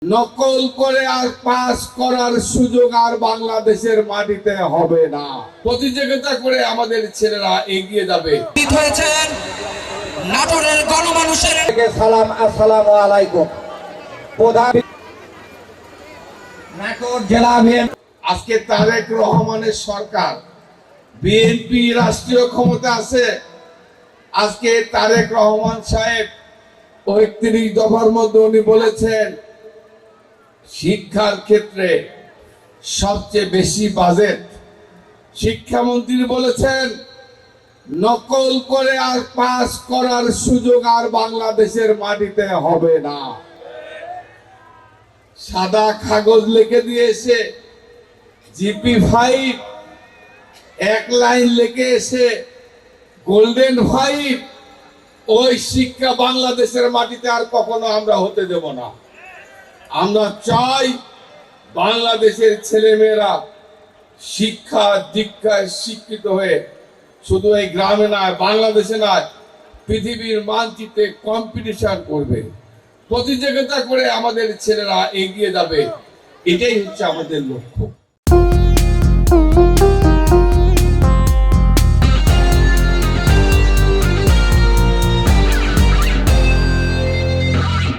নকল করে আর পাস করার সুযোগ আর বাংলাদেশের মাটিতে হবে না। প্রতিযোগিতা করে আমাদের ছেলেরা এগিয়ে যাবে। নাটোরের গণমানুষের সালাম, আসসালামু আলাইকুম। প্রধান নাটোর জেলা বিএনপি আজকে তারেক রহমানের সরকার, বিএনপি রাষ্ট্রীয় ক্ষমতা আছে। আজকে তারেক রহমান সাহেব ৩৫ দফার মধ্যে উনি বলেছেন শিক্ষার ক্ষেত্রে সবচেয়ে বেশি বাজেট। শিক্ষামন্ত্রী বলেছেন নকল করে আর পাস করার সুযোগ আর বাংলাদেশের মাটিতে হবে না। সাদা কাগজ লিখে দিয়েছে GP5, এক লাইন লিখে এসে গোল্ডেন 5। ওই শিক্ষা বাংলাদেশের মাটিতে আর কখনো আমরা হতে দেব না। আমরা চাই বাংলাদেশের ছেলেমেয়েরা শিক্ষা দীক্ষায় শিক্ষিত হয়ে শুধু এই গ্রামে নয়, বাংলাদেশে নয়, পৃথিবীর মানচিত্রে কম্পিটিশন করবে, প্রতিযোগিতা করে আমাদের ছেলেরা এগিয়ে যাবে। এটাই হচ্ছে আমাদের লক্ষ্য।